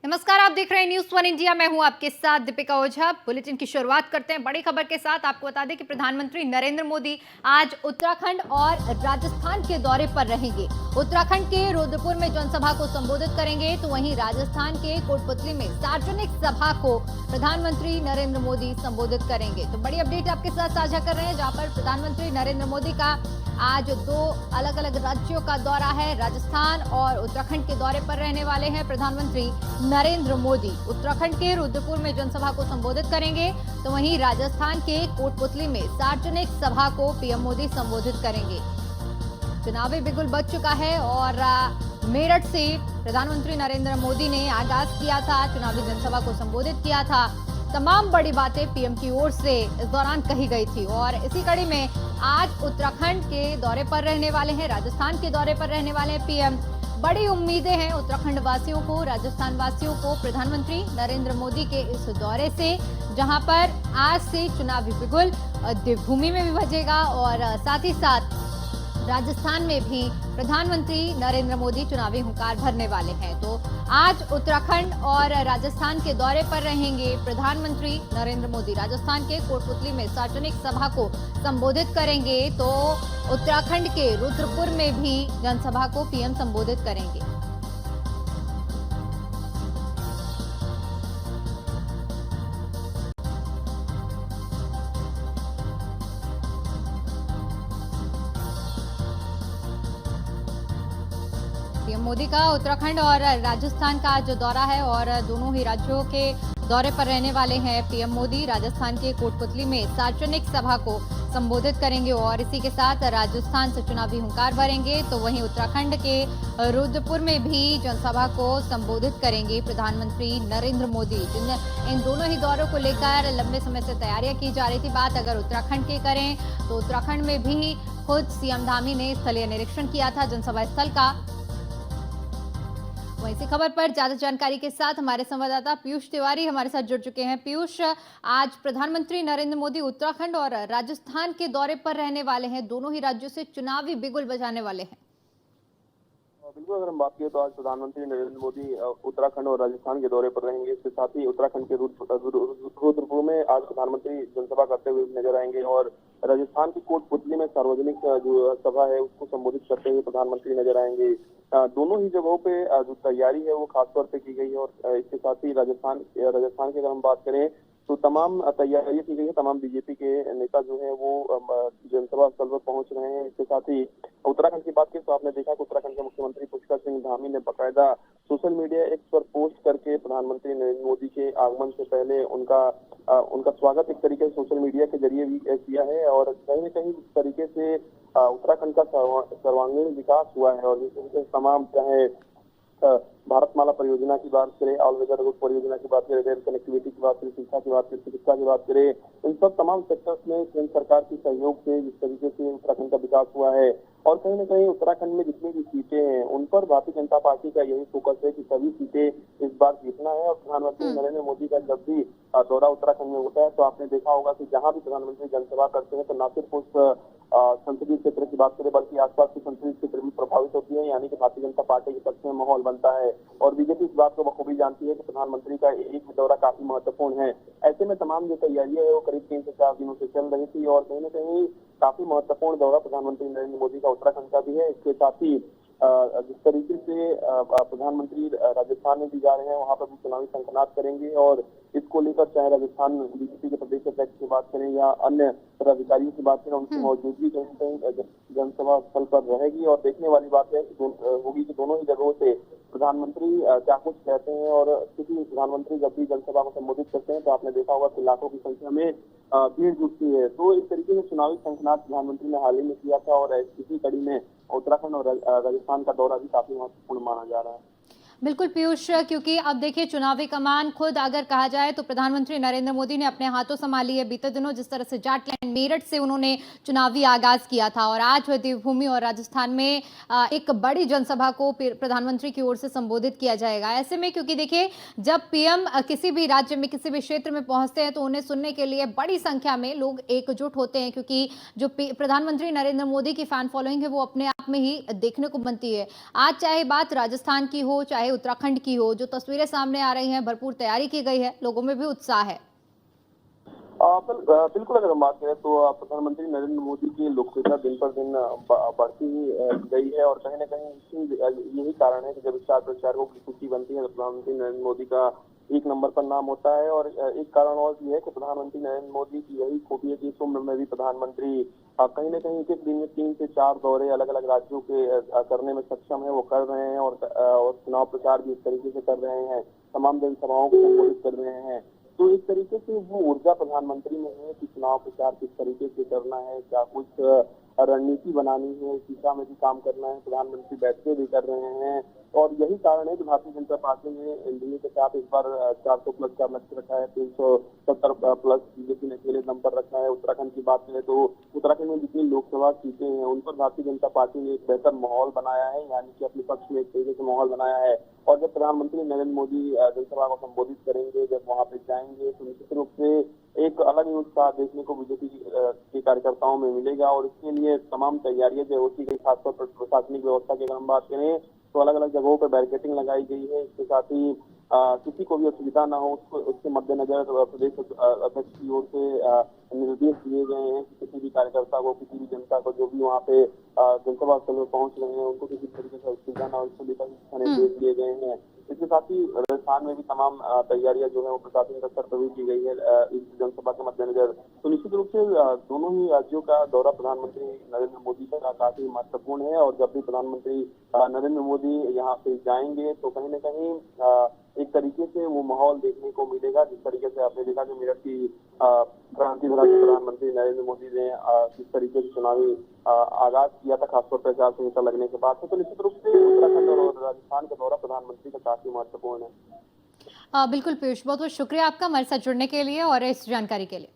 नमस्कार, आप देख रहे हैं न्यूज़ वन इंडिया। मैं हूं आपके साथ दीपिका ओझा। बुलेटिन की शुरुआत करते हैं बड़ी खबर के साथ। आपको बता दें कि प्रधानमंत्री नरेंद्र मोदी आज उत्तराखंड और राजस्थान के दौरे पर रहेंगे। उत्तराखंड के रुद्रपुर में जनसभा को संबोधित करेंगे, तो वहीं राजस्थान के कोटपुतली में सार्वजनिक सभा को प्रधानमंत्री नरेंद्र मोदी संबोधित करेंगे। तो बड़ी अपडेट आपके साथ साझा कर रहे हैं, जहां पर प्रधानमंत्री नरेंद्र मोदी का आज दो अलग अलग राज्यों का दौरा है। राजस्थान और उत्तराखंड के दौरे पर रहने वाले हैं प्रधानमंत्री नरेंद्र मोदी। उत्तराखंड के रुद्रपुर में जनसभा को संबोधित करेंगे, तो वहीं राजस्थान के कोटपुतली में सार्वजनिक सभा को पीएम मोदी संबोधित करेंगे। चुनावी बिगुल बज चुका है और मेरठ से प्रधानमंत्री नरेंद्र मोदी ने आगाज किया था, चुनावी जनसभा को संबोधित किया था। तमाम बड़ी बातें पीएम की ओर से इस दौरान कही गई थी और इसी कड़ी में आज उत्तराखंड के दौरे पर रहने वाले हैं, राजस्थान के दौरे पर रहने वाले हैं पीएम। बड़ी उम्मीदें हैं उत्तराखंड वासियों को, राजस्थान वासियों को प्रधानमंत्री नरेंद्र मोदी के इस दौरे से, जहां पर आज से चुनावी बिगुल देवभूमि में भी बजेगा और साथ ही साथ राजस्थान में भी प्रधानमंत्री नरेंद्र मोदी चुनावी हुंकार भरने वाले हैं। तो आज उत्तराखंड और राजस्थान के दौरे पर रहेंगे प्रधानमंत्री नरेंद्र मोदी। राजस्थान के कोटपुतली में सार्वजनिक सभा को संबोधित करेंगे, तो उत्तराखंड के रुद्रपुर में भी जनसभा को पीएम संबोधित करेंगे। पीएम मोदी का उत्तराखंड और राजस्थान का जो दौरा है और दोनों ही राज्यों के दौरे पर रहने वाले हैं पीएम मोदी। राजस्थान के कोटपुतली में सार्वजनिक सभा को संबोधित करेंगे और इसी के साथ राजस्थान से चुनावी हुंकार भरेंगे, तो वहीं उत्तराखंड के रुद्रपुर में भी जनसभा को संबोधित करेंगे प्रधानमंत्री नरेंद्र मोदी। इन दोनों ही दौरों को लेकर लंबे समय से तैयारियां की जा रही थी। बात अगर उत्तराखंड की करें तो उत्तराखंड में भी खुद सीएम धामी ने स्थलीय निरीक्षण किया था जनसभा स्थल का। वहीं इसी खबर पर ज्यादा जानकारी के साथ हमारे संवाददाता पीयूष तिवारी हमारे साथ जुड़ चुके हैं। पीयूष, आज प्रधानमंत्री नरेंद्र मोदी उत्तराखंड और राजस्थान के दौरे पर रहने वाले हैं, दोनों ही राज्यों से चुनावी बिगुल बजाने वाले हैं। बिल्कुल, अगर हम बात करें तो आज प्रधानमंत्री नरेंद्र मोदी उत्तराखंड और राजस्थान के दौरे पर रहेंगे। इसके साथ ही उत्तराखंड के रुद्रपुर में आज प्रधानमंत्री जनसभा करते हुए नजर आएंगे और राजस्थान की कोटपुतली में सार्वजनिक जो सभा है उसको संबोधित करते हुए प्रधानमंत्री नजर आएंगे। दोनों ही जगहों पे जो तैयारी है वो खासतौर पे की गई है और इसके साथ ही राजस्थान की अगर हम बात करें तो तमाम तैयारियां की गई है। तमाम बीजेपी के नेता जो है वो जनसभा स्थल पर पहुंच रहे हैं। इसके साथ ही उत्तराखंड की बात करें तो आपने देखा कि उत्तराखंड के मुख्यमंत्री पुष्कर सिंह धामी ने बाकायदा सोशल मीडिया एक्स पर पोस्ट करके प्रधानमंत्री नरेंद्र मोदी के आगमन से पहले उनका स्वागत एक तरीके से सोशल मीडिया के जरिए भी किया है और कहीं न कहीं इस तरीके से उत्तराखंड का सर्वांगीण विकास हुआ है और जिस तमाम चाहे भारतमाला परियोजना की बात करें, ऑल वेदर रोड परियोजना की बात करें, रेल कनेक्टिविटी की बात करें, शिक्षा की बात करें, चिकित्सा की बात करें, इन सब तमाम सेक्टर्स में केंद्र सरकार के सहयोग से जिस तरीके से उत्तराखंड का विकास हुआ है और कहीं न कहीं उत्तराखंड में जितनी भी सीटें हैं उन पर भारतीय जनता पार्टी का यही फोकस है कि सभी सीटें इस बार जीतना है। और प्रधानमंत्री नरेंद्र मोदी का जब भी दौरा उत्तराखंड में होता है तो आपने देखा होगा कि जहां भी प्रधानमंत्री जनसभा करते हैं तो न सिर्फ उस संसदीय क्षेत्र की बात करें बल्कि आसपास के संसदीय क्षेत्र भी प्रभावित होती है, यानी कि भारतीय जनता पार्टी के पक्ष में माहौल बनता है और बीजेपी इस बात को बखूबी जानती है कि प्रधानमंत्री का एक दौरा काफी महत्वपूर्ण है। ऐसे में तमाम जो तैयारियां है वो करीब 3 से 4 दिनों से चल रही थी और कहीं न कहीं काफी महत्वपूर्ण दौरा प्रधानमंत्री नरेंद्र मोदी का उत्तराखंड का भी है। इसके साथ ही जिस तरीके से प्रधानमंत्री राजस्थान में भी जा रहे हैं वहां पर भी चुनावी शंखनाद करेंगे और इसको लेकर चाहे राजस्थान बीजेपी के प्रदेश अध्यक्ष की बात करें या अन्य पदाधिकारियों की बात करें, उनकी मौजूदगी कहीं जनसभा स्थल पर रहेगी और देखने वाली बात है होगी कि दोनों ही जगहों से प्रधानमंत्री क्या कुछ कहते हैं। और क्योंकि प्रधानमंत्री जब भी जनसभा को संबोधित करते हैं तो आपने देखा होगा कि लाखों की संख्या में भीड़ जुटती है। तो इस तरीके से चुनावी शंखनाद प्रधानमंत्री ने हाल ही में किया था और इसी कड़ी में उत्तराखंड और राजस्थान का दौरा भी काफी महत्वपूर्ण माना जा रहा है। बिल्कुल पीयूष, क्योंकि अब देखिए चुनावी कमान खुद अगर कहा जाए तो प्रधानमंत्री नरेंद्र मोदी ने अपने हाथों संभाली है। बीते दिनों जिस तरह से जाटलैंड मेरठ से उन्होंने चुनावी आगाज किया था और आज देवभूमि और राजस्थान में एक बड़ी जनसभा को प्रधानमंत्री की ओर से संबोधित किया जाएगा। ऐसे में क्योंकि देखिए जब पीएम किसी भी राज्य में किसी भी क्षेत्र में पहुंचते हैं तो उन्हें सुनने के लिए बड़ी संख्या में लोग एकजुट होते हैं, क्योंकि जो प्रधानमंत्री नरेंद्र मोदी की फैन फॉलोइंग है वो अपने आप में ही देखने को बनती है। आज चाहे बात राजस्थान की हो, चाहे चाहे उत्तराखंड की हो, जो तस्वीरें सामने आ रही हैं, भरपूर तैयारी की गई है, लोगों में भी उत्साह है। बिल्कुल अगर हम बात करें तो प्रधानमंत्री नरेंद्र मोदी की लोकप्रियता दिन पर दिन बढ़ती ही गई है, और कहीं न कहीं यही कारण है कि जब स्टार प्रचारकों की सूची बनती है तो प्रधानमंत्री नरेंद्र मोदी का एक नंबर पर नाम होता है। और एक कारण और भी है कि प्रधानमंत्री नरेंद्र मोदी की यही खूबी है कि इस उम्र में भी प्रधानमंत्री कहीं न कहीं एक दिन में 3 से 4 दौरे अलग-अलग राज्यों के करने में सक्षम है, वो कर रहे हैं, और चुनाव प्रचार भी इस तरीके से कर रहे हैं, तमाम जनसभाओं को संबोधित कर रहे हैं। तो इस तरीके से वो ऊर्जा प्रधानमंत्री में है कि चुनाव प्रचार किस तरीके से करना है, क्या कुछ रणनीति बनानी है, इस दिशा में भी काम करना है। प्रधानमंत्री बैठकें भी कर रहे हैं, और यही कारण है कि भारतीय जनता पार्टी ने एनडीए के साथ इस बार 400 प्लस का लक्ष्य रखा है, 370 प्लस बीजेपी ने अकेले दम पर रखा है। उत्तराखंड की बात करें तो उत्तराखंड में जितनी लोकसभा सीटें हैं उन पर भारतीय जनता पार्टी ने एक बेहतर माहौल बनाया है, यानी कि अपने पक्ष में एक तरीके से माहौल बनाया है। और जब प्रधानमंत्री नरेंद्र मोदी जनसभा को संबोधित करेंगे, जब वहां पे जाएंगे, तो निश्चित रूप से एक अलग ही उत्साह देखने को बीजेपी के कार्यकर्ताओं में मिलेगा, और इसके लिए तमाम तैयारियां जो होती गई, खासतौर पर प्रशासनिक व्यवस्था की अगर हम बात करें तो अलग अलग जगहों पर बैरिकेडिंग लगाई गई है। इसके साथ ही किसी को भी असुविधा ना हो उसके मद्देनजर प्रदेश अध्यक्ष की ओर से निर्देश दिए गए हैं कि किसी भी कार्यकर्ता को, किसी भी जनता को जो भी वहाँ पे जनसभा स्थल में पहुंच रहे हैं उनको किसी तरीके से असुविधा ना हो, इसको लेकर निर्देश दिए गए हैं। इसके साथ ही राजस्थान में भी तमाम तैयारियां जो है वो प्रशासनिक स्तर पर भी की गई है इस जनसभा के मद्देनजर। तो निश्चित रूप से दोनों ही राज्यों का दौरा प्रधानमंत्री नरेंद्र मोदी का काफी महत्वपूर्ण है, और जब भी प्रधानमंत्री नरेंद्र मोदी यहाँ पे जाएंगे तो कहीं न कहीं एक तरीके से वो माहौल देखने को मिलेगा, जिस तरीके से आपने देखा कि मेरठ की क्रांति धरा से प्रधानमंत्री नरेंद्र मोदी ने किस तरीके से चुनावी आगाज किया था, खासतौर पर आचार संहिता लगने के बाद से। तो निश्चित रूप से उत्तराखंड और राजस्थान का दौरा प्रधानमंत्री का काफी महत्वपूर्ण है। बिल्कुल पीयूष, बहुत बहुत शुक्रिया आपका हमारे साथ जुड़ने के लिए और इस जानकारी के लिए।